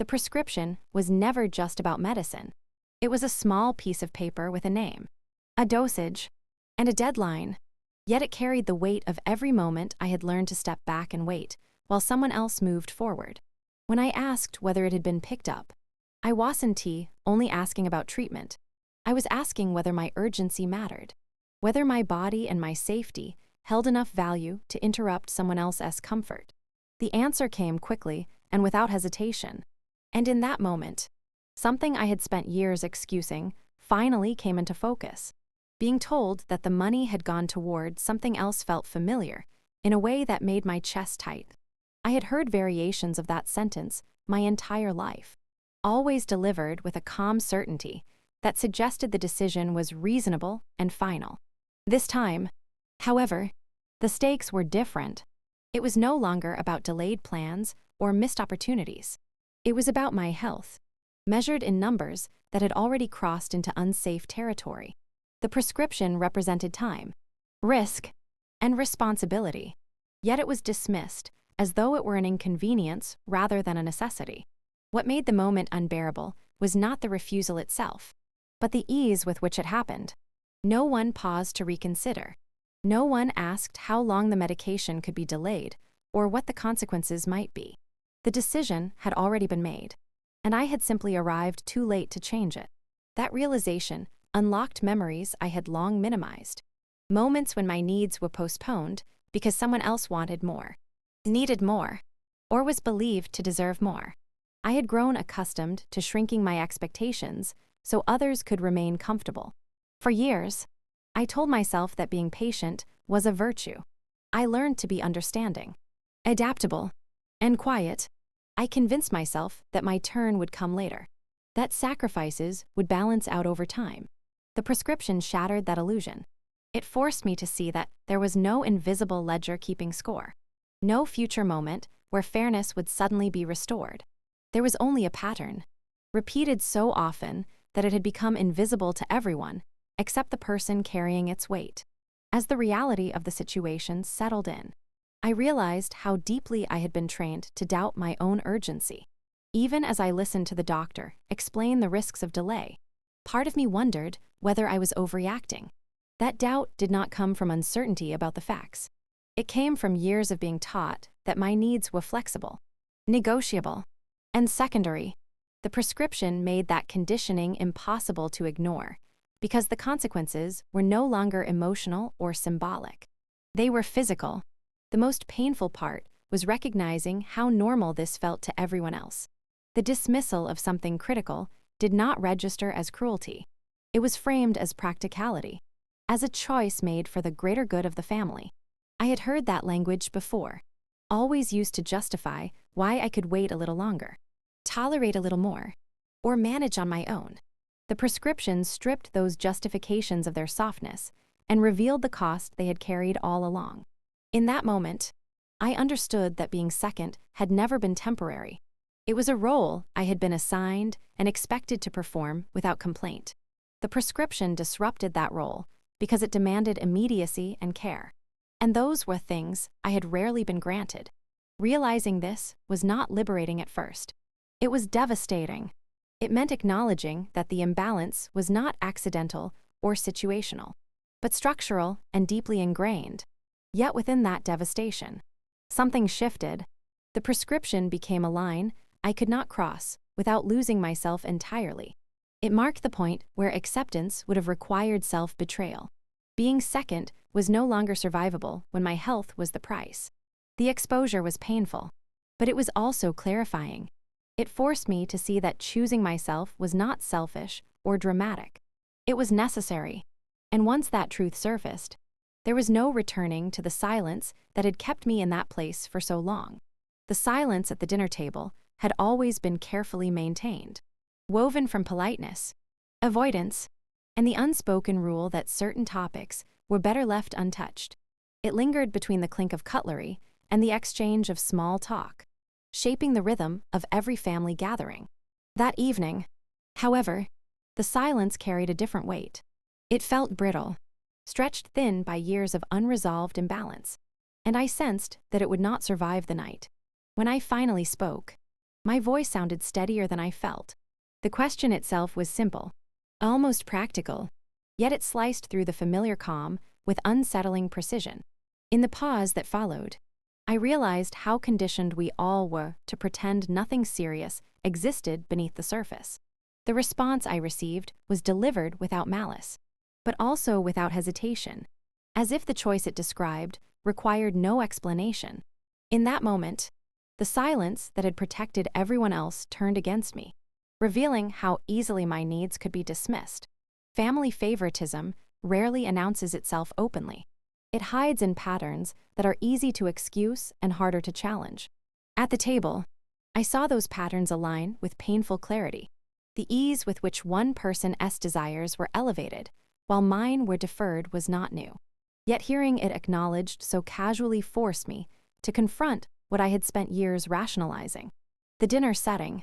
The prescription was never just about medicine. It was a small piece of paper with a name, a dosage, and a deadline. Yet it carried the weight of every moment I had learned to step back and wait, while someone else moved forward. When I asked whether it had been picked up, I wasn't only asking about treatment. I was asking whether my urgency mattered, whether my body and my safety held enough value to interrupt someone else's comfort. The answer came quickly and without hesitation. And in that moment, something I had spent years excusing finally came into focus. Being told that the money had gone toward something else felt familiar, in a way that made my chest tight. I had heard variations of that sentence my entire life, always delivered with a calm certainty that suggested the decision was reasonable and final. This time, however, the stakes were different. It was no longer about delayed plans or missed opportunities. It was about my health, measured in numbers that had already crossed into unsafe territory. The prescription represented time, risk, and responsibility. Yet it was dismissed as though it were an inconvenience rather than a necessity. What made the moment unbearable was not the refusal itself, but the ease with which it happened. No one paused to reconsider. No one asked how long the medication could be delayed or what the consequences might be. The decision had already been made, and I had simply arrived too late to change it. That realization unlocked memories I had long minimized. Moments when my needs were postponed because someone else wanted more, needed more, or was believed to deserve more. I had grown accustomed to shrinking my expectations so others could remain comfortable. For years, I told myself that being patient was a virtue. I learned to be understanding, adaptable, and quiet. I convinced myself that my turn would come later, that sacrifices would balance out over time. The prescription shattered that illusion. It forced me to see that there was no invisible ledger keeping score, no future moment where fairness would suddenly be restored. There was only a pattern, repeated so often that it had become invisible to everyone except the person carrying its weight. As the reality of the situation settled in, I realized how deeply I had been trained to doubt my own urgency. Even as I listened to the doctor explain the risks of delay, part of me wondered whether I was overreacting. That doubt did not come from uncertainty about the facts. It came from years of being taught that my needs were flexible, negotiable, and secondary. The prescription made that conditioning impossible to ignore because the consequences were no longer emotional or symbolic. They were physical. The most painful part was recognizing how normal this felt to everyone else. The dismissal of something critical did not register as cruelty. It was framed as practicality, as a choice made for the greater good of the family. I had heard that language before, always used to justify why I could wait a little longer, tolerate a little more, or manage on my own. The prescription stripped those justifications of their softness and revealed the cost they had carried all along. In that moment, I understood that being second had never been temporary. It was a role I had been assigned and expected to perform without complaint. The prescription disrupted that role because it demanded immediacy and care. And those were things I had rarely been granted. Realizing this was not liberating at first. It was devastating. It meant acknowledging that the imbalance was not accidental or situational, but structural and deeply ingrained. Yet within that devastation, something shifted. The prescription became a line I could not cross without losing myself entirely. It marked the point where acceptance would have required self-betrayal. Being second was no longer survivable when my health was the price. The exposure was painful, but it was also clarifying. It forced me to see that choosing myself was not selfish or dramatic. It was necessary. And once that truth surfaced, there was no returning to the silence that had kept me in that place for so long. The silence at the dinner table had always been carefully maintained, woven from politeness, avoidance, and the unspoken rule that certain topics were better left untouched. It lingered between the clink of cutlery and the exchange of small talk, shaping the rhythm of every family gathering. That evening, however, the silence carried a different weight. It felt brittle, stretched thin by years of unresolved imbalance, and I sensed that it would not survive the night. When I finally spoke, My voice sounded steadier than I felt. The question itself was simple, almost practical, yet it sliced through the familiar calm with unsettling precision. In the pause that followed, I realized how conditioned we all were to pretend nothing serious existed beneath the surface. The response I received was delivered without malice, but also without hesitation, as if the choice it described required no explanation. In that moment, the silence that had protected everyone else turned against me, revealing how easily my needs could be dismissed. Family favoritism rarely announces itself openly. It hides in patterns that are easy to excuse and harder to challenge. At the table, I saw those patterns align with painful clarity. The ease with which one person's desires were elevated, while mine were deferred, was not new. Yet hearing it acknowledged so casually forced me to confront what I had spent years rationalizing. The dinner setting,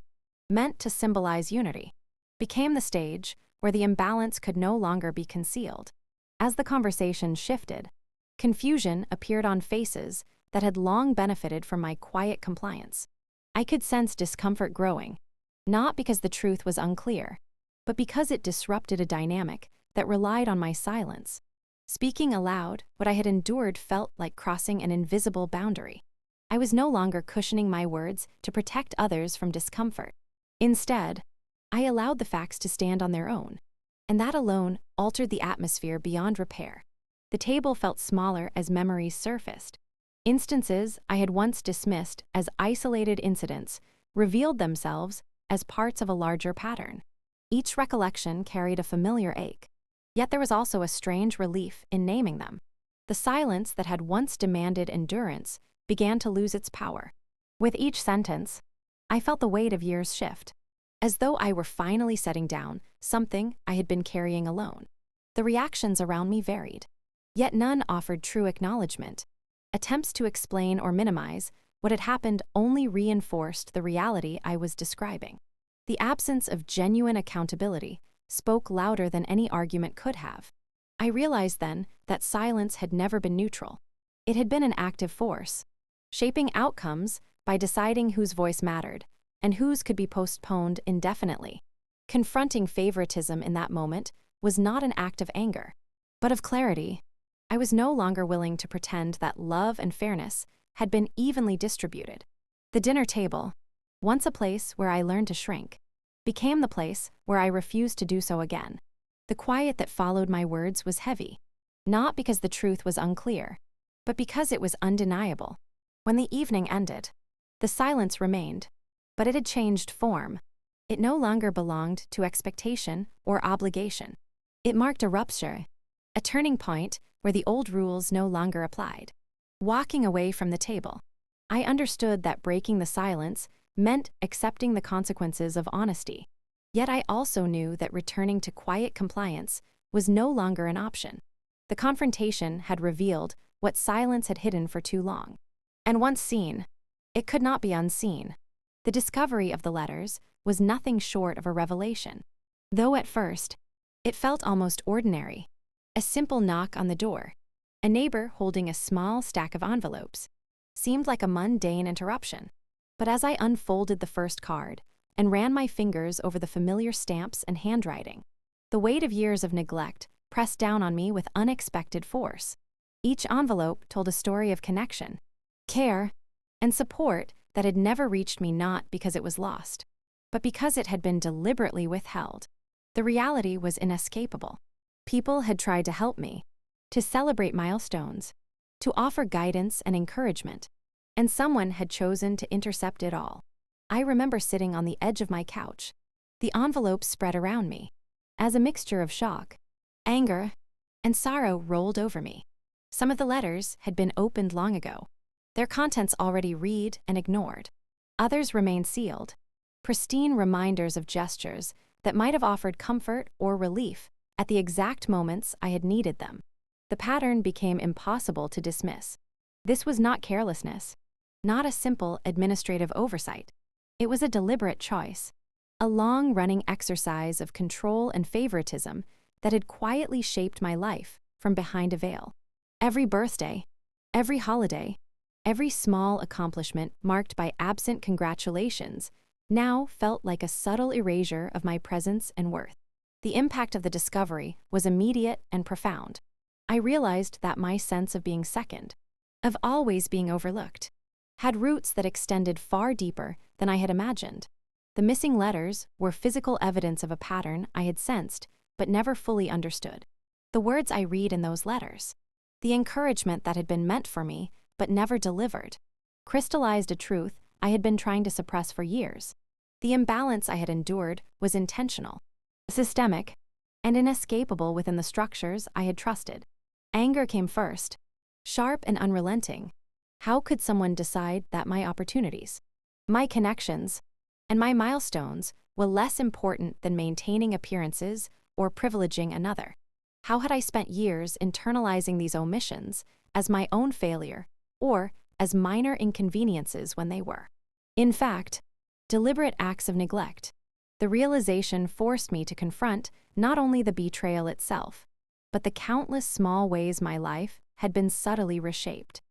meant to symbolize unity, became the stage where the imbalance could no longer be concealed. As the conversation shifted, confusion appeared on faces that had long benefited from my quiet compliance. I could sense discomfort growing, not because the truth was unclear, but because it disrupted a dynamic that relied on my silence. Speaking aloud, what I had endured felt like crossing an invisible boundary. I was no longer cushioning my words to protect others from discomfort. Instead, I allowed the facts to stand on their own, and that alone altered the atmosphere beyond repair. The table felt smaller as memories surfaced. Instances I had once dismissed as isolated incidents revealed themselves as parts of a larger pattern. Each recollection carried a familiar ache, yet there was also a strange relief in naming them. The silence that had once demanded endurance began to lose its power. With each sentence, I felt the weight of years shift, as though I were finally setting down something I had been carrying alone. The reactions around me varied, yet none offered true acknowledgement. Attempts to explain or minimize what had happened only reinforced the reality I was describing. The absence of genuine accountability spoke louder than any argument could have. I realized then that silence had never been neutral. It had been an active force, shaping outcomes by deciding whose voice mattered and whose could be postponed indefinitely. Confronting favoritism in that moment was not an act of anger, but of clarity. I was no longer willing to pretend that love and fairness had been evenly distributed. The dinner table, once a place where I learned to shrink, became the place where I refused to do so again. The quiet that followed my words was heavy, not because the truth was unclear, but because it was undeniable. When the evening ended, the silence remained, but it had changed form. It no longer belonged to expectation or obligation. It marked a rupture, a turning point where the old rules no longer applied. Walking away from the table, I understood that breaking the silence meant accepting the consequences of honesty. Yet I also knew that returning to quiet compliance was no longer an option. The confrontation had revealed what silence had hidden for too long. And once seen, it could not be unseen. The discovery of the letters was nothing short of a revelation. Though at first, it felt almost ordinary. A simple knock on the door, a neighbor holding a small stack of envelopes, seemed like a mundane interruption. But as I unfolded the first card and ran my fingers over the familiar stamps and handwriting, the weight of years of neglect pressed down on me with unexpected force. Each envelope told a story of connection, care, and support that had never reached me, not because it was lost, but because it had been deliberately withheld. The reality was inescapable. People had tried to help me, to celebrate milestones, to offer guidance and encouragement, and someone had chosen to intercept it all. I remember sitting on the edge of my couch, the envelopes spread around me, as a mixture of shock, anger, and sorrow rolled over me. Some of the letters had been opened long ago, their contents already read and ignored. Others remained sealed, pristine reminders of gestures that might have offered comfort or relief at the exact moments I had needed them. The pattern became impossible to dismiss. This was not carelessness, not a simple administrative oversight. It was a deliberate choice, a long-running exercise of control and favoritism that had quietly shaped my life from behind a veil. Every birthday, every holiday, every small accomplishment marked by absent congratulations now felt like a subtle erasure of my presence and worth. The impact of the discovery was immediate and profound. I realized that my sense of being second, of always being overlooked, had roots that extended far deeper than I had imagined. The missing letters were physical evidence of a pattern I had sensed but never fully understood. The words I read in those letters, the encouragement that had been meant for me but never delivered, crystallized a truth I had been trying to suppress for years. The imbalance I had endured was intentional, systemic, and inescapable within the structures I had trusted. Anger came first, sharp and unrelenting. How could someone decide that my opportunities, my connections, and my milestones were less important than maintaining appearances or privileging another? How had I spent years internalizing these omissions as my own failure or as minor inconveniences when they were, in fact, deliberate acts of neglect? The realization forced me to confront not only the betrayal itself, but the countless small ways my life had been subtly reshaped,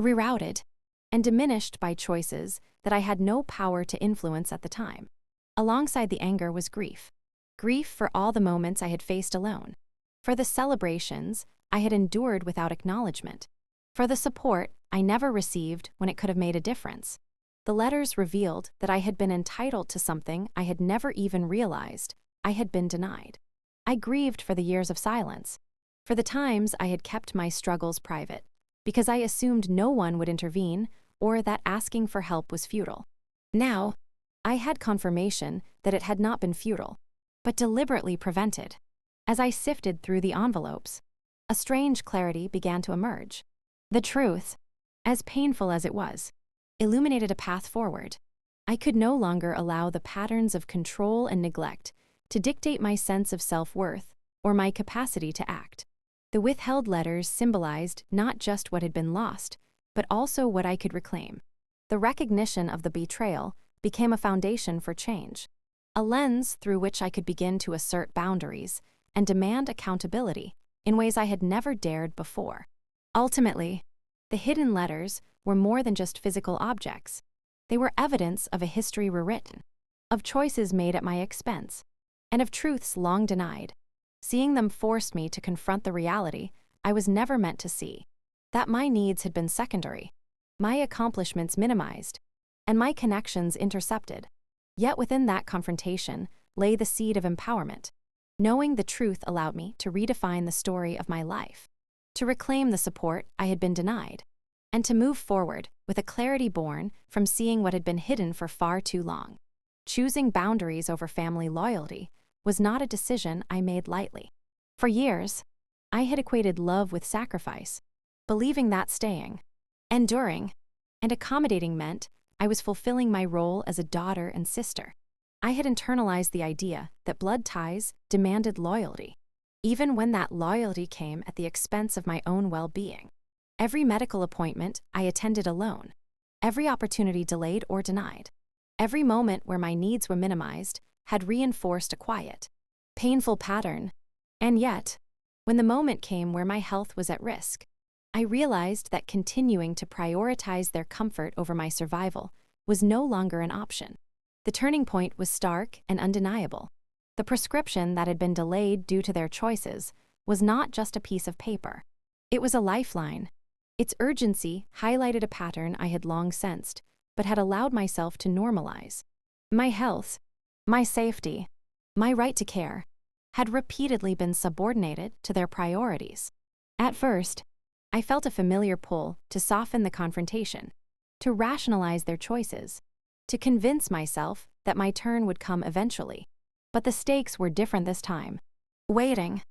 rerouted, and diminished by choices that I had no power to influence at the time. Alongside the anger was grief. Grief for all the moments I had faced alone, for the celebrations I had endured without acknowledgement, for the support I never received when it could have made a difference. The letters revealed that I had been entitled to something I had never even realized I had been denied. I grieved for the years of silence, for the times I had kept my struggles private, because I assumed no one would intervene or that asking for help was futile. Now, I had confirmation that it had not been futile, but deliberately prevented. As I sifted through the envelopes, a strange clarity began to emerge. The truth, as painful as it was, illuminated a path forward. I could no longer allow the patterns of control and neglect to dictate my sense of self-worth or my capacity to act. The withheld letters symbolized not just what had been lost, but also what I could reclaim. The recognition of the betrayal became a foundation for change, a lens through which I could begin to assert boundaries and demand accountability in ways I had never dared before. Ultimately, the hidden letters were more than just physical objects. They were evidence of a history rewritten, of choices made at my expense, and of truths long denied. Seeing them forced me to confront the reality I was never meant to see, that my needs had been secondary, my accomplishments minimized, and my connections intercepted. Yet within that confrontation lay the seed of empowerment. Knowing the truth allowed me to redefine the story of my life, to reclaim the support I had been denied, and to move forward with a clarity born from seeing what had been hidden for far too long. Choosing boundaries over family loyalty was not a decision I made lightly. For years, I had equated love with sacrifice, believing that staying, enduring, and accommodating meant I was fulfilling my role as a daughter and sister. I had internalized the idea that blood ties demanded loyalty, even when that loyalty came at the expense of my own well-being. Every medical appointment I attended alone, every opportunity delayed or denied, every moment where my needs were minimized had reinforced a quiet, painful pattern. And yet, when the moment came where my health was at risk, I realized that continuing to prioritize their comfort over my survival was no longer an option. The turning point was stark and undeniable. The prescription that had been delayed due to their choices was not just a piece of paper. It was a lifeline. Its urgency highlighted a pattern I had long sensed, but had allowed myself to normalize. My health, my safety, my right to care, had repeatedly been subordinated to their priorities. At first, I felt a familiar pull to soften the confrontation, to rationalize their choices, to convince myself that my turn would come eventually. But the stakes were different this time. Waiting,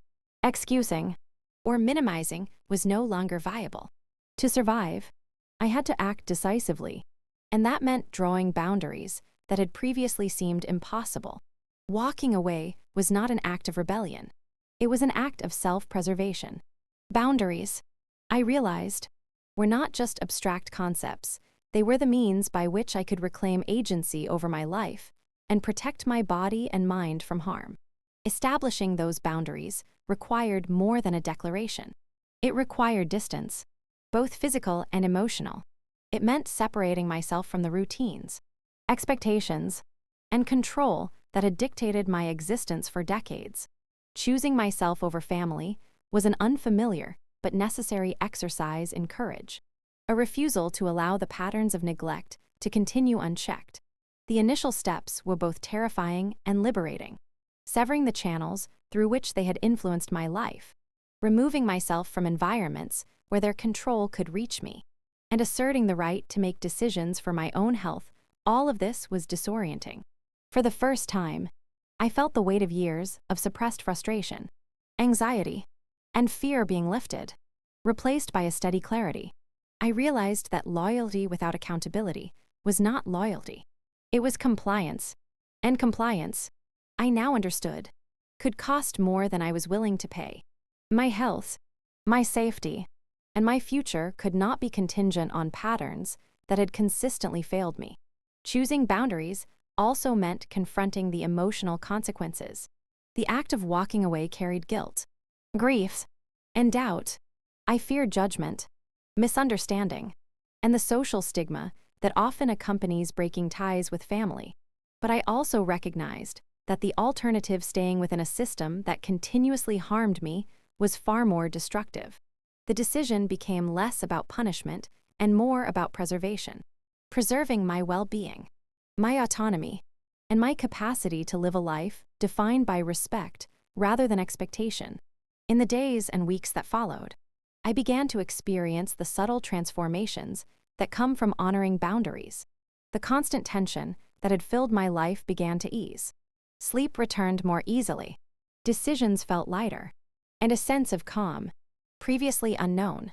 excusing, or minimizing was no longer viable. To survive, I had to act decisively, and that meant drawing boundaries that had previously seemed impossible. Walking away was not an act of rebellion. It was an act of self-preservation. Boundaries, I realized, were not just abstract concepts. They were the means by which I could reclaim agency over my life and protect my body and mind from harm. Establishing those boundaries required more than a declaration. It required distance, both physical and emotional. It meant separating myself from the routines, expectations, and control that had dictated my existence for decades. Choosing myself over family was an unfamiliar but necessary exercise in courage, a refusal to allow the patterns of neglect to continue unchecked. The initial steps were both terrifying and liberating, severing the channels through which they had influenced my life, removing myself from environments where their control could reach me, and asserting the right to make decisions for my own health. All of this was disorienting. For the first time, I felt the weight of years of suppressed frustration, anxiety, and fear being lifted, replaced by a steady clarity. I realized that loyalty without accountability was not loyalty. It was compliance, and compliance, I now understood, could cost more than I was willing to pay. My health, my safety, and my future could not be contingent on patterns that had consistently failed me. Choosing boundaries also meant confronting the emotional consequences. The act of walking away carried guilt, grief, and doubt. I feared judgment, misunderstanding, and the social stigma that often accompanies breaking ties with family. But I also recognized that the alternative, staying within a system that continuously harmed me, was far more destructive. The decision became less about punishment and more about preservation, preserving my well-being, my autonomy, and my capacity to live a life defined by respect rather than expectation. In the days and weeks that followed, I began to experience the subtle transformations that come from honoring boundaries. The constant tension that had filled my life began to ease. Sleep returned more easily, decisions felt lighter, and a sense of calm, previously unknown,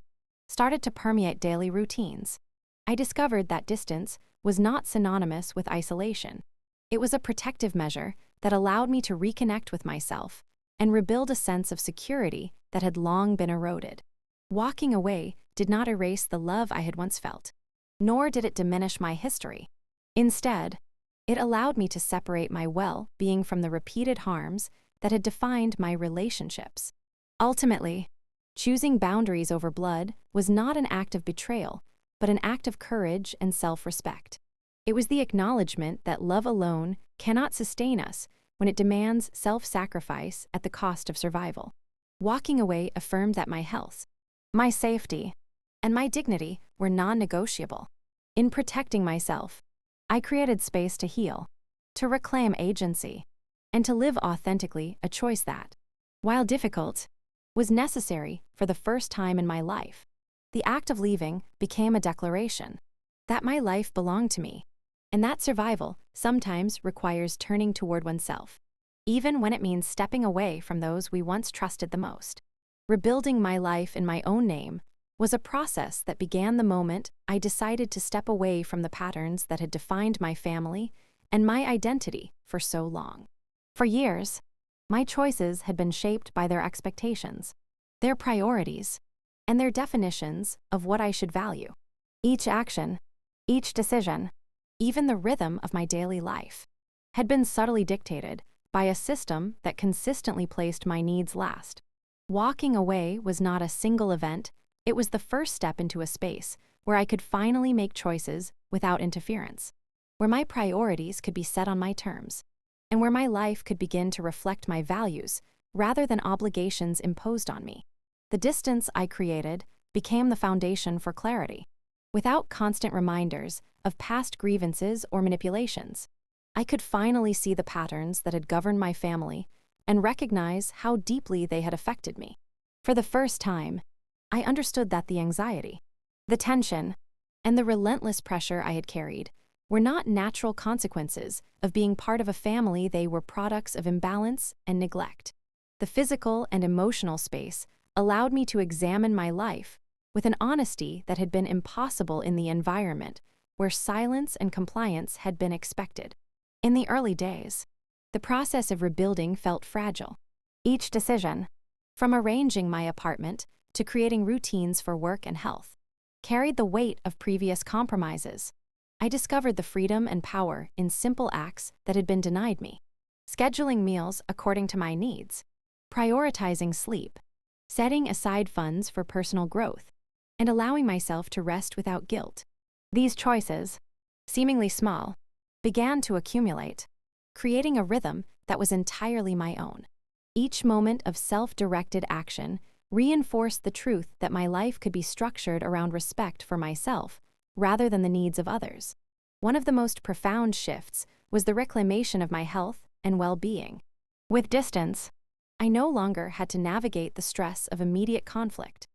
started to permeate daily routines. I discovered that distance was not synonymous with isolation. It was a protective measure that allowed me to reconnect with myself and rebuild a sense of security that had long been eroded. Walking away did not erase the love I had once felt, nor did it diminish my history. Instead, it allowed me to separate my well-being from the repeated harms that had defined my relationships. Ultimately, choosing boundaries over blood was not an act of betrayal, but an act of courage and self-respect. It was the acknowledgement that love alone cannot sustain us when it demands self-sacrifice at the cost of survival. Walking away affirmed that my health, my safety, and my dignity were non-negotiable. In protecting myself, I created space to heal, to reclaim agency, and to live authentically, a choice that, while difficult, was necessary for the first time in my life. The act of leaving became a declaration that my life belonged to me, and that survival sometimes requires turning toward oneself, even when it means stepping away from those we once trusted the most. Rebuilding my life in my own name was a process that began the moment I decided to step away from the patterns that had defined my family and my identity for so long. For years, my choices had been shaped by their expectations, their priorities, and their definitions of what I should value. Each action, each decision, even the rhythm of my daily life, had been subtly dictated by a system that consistently placed my needs last. Walking away was not a single event, it was the first step into a space where I could finally make choices without interference, where my priorities could be set on my terms, and where my life could begin to reflect my values rather than obligations imposed on me. The distance I created became the foundation for clarity. Without constant reminders of past grievances or manipulations, I could finally see the patterns that had governed my family and recognize how deeply they had affected me. For the first time, I understood that the anxiety, the tension, and the relentless pressure I had carried were not natural consequences of being part of a family. They were products of imbalance and neglect. The physical and emotional space allowed me to examine my life with an honesty that had been impossible in the environment where silence and compliance had been expected. In the early days, the process of rebuilding felt fragile. Each decision, from arranging my apartment to creating routines for work and health, carried the weight of previous compromises. I discovered the freedom and power in simple acts that had been denied me. Scheduling meals according to my needs, prioritizing sleep, setting aside funds for personal growth, and allowing myself to rest without guilt. These choices, seemingly small, began to accumulate, creating a rhythm that was entirely my own. Each moment of self-directed action reinforced the truth that my life could be structured around respect for myself rather than the needs of others. One of the most profound shifts was the reclamation of my health and well-being. With distance, I no longer had to navigate the stress of immediate conflict,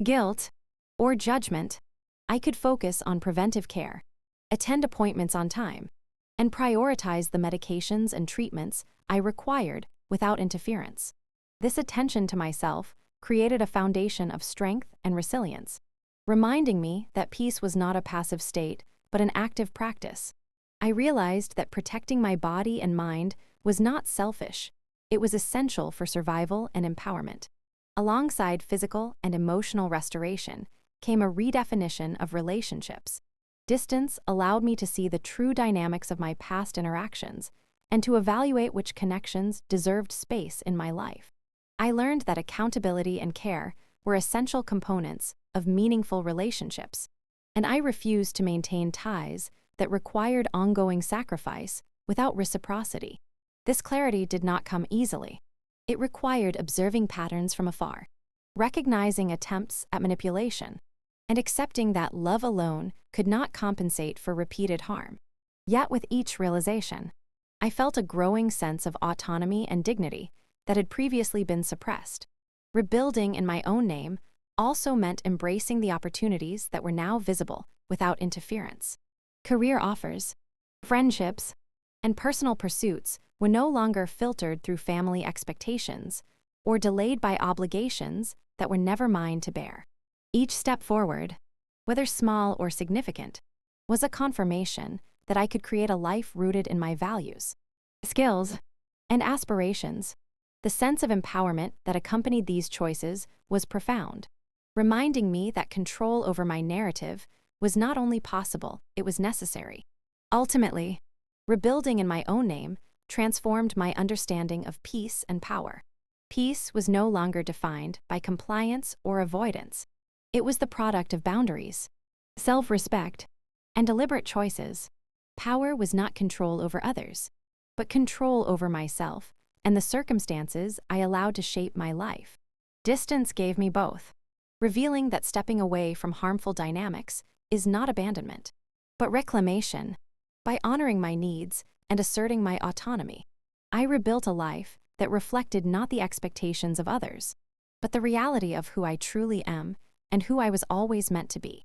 guilt, or judgment. I could focus on preventive care, attend appointments on time, and prioritize the medications and treatments I required without interference. This attention to myself created a foundation of strength and resilience, reminding me that peace was not a passive state, but an active practice. I realized that protecting my body and mind was not selfish. It was essential for survival and empowerment. Alongside physical and emotional restoration came a redefinition of relationships. Distance allowed me to see the true dynamics of my past interactions and to evaluate which connections deserved space in my life. I learned that accountability and care were essential components of meaningful relationships, and I refused to maintain ties that required ongoing sacrifice without reciprocity. This clarity did not come easily. It required observing patterns from afar, recognizing attempts at manipulation, and accepting that love alone could not compensate for repeated harm. Yet with each realization, I felt a growing sense of autonomy and dignity that had previously been suppressed. Rebuilding in my own name also meant embracing the opportunities that were now visible without interference. Career offers, friendships, and personal pursuits were no longer filtered through family expectations or delayed by obligations that were never mine to bear. Each step forward, whether small or significant, was a confirmation that I could create a life rooted in my values, skills, and aspirations. The sense of empowerment that accompanied these choices was profound, reminding me that control over my narrative was not only possible, it was necessary. Ultimately, rebuilding in my own name transformed my understanding of peace and power. Peace was no longer defined by compliance or avoidance. It was the product of boundaries, self-respect, and deliberate choices. Power was not control over others, but control over myself and the circumstances I allowed to shape my life. Distance gave me both, revealing that stepping away from harmful dynamics is not abandonment, but reclamation. By honoring my needs and asserting my autonomy, I rebuilt a life that reflected not the expectations of others, but the reality of who I truly am and who I was always meant to be.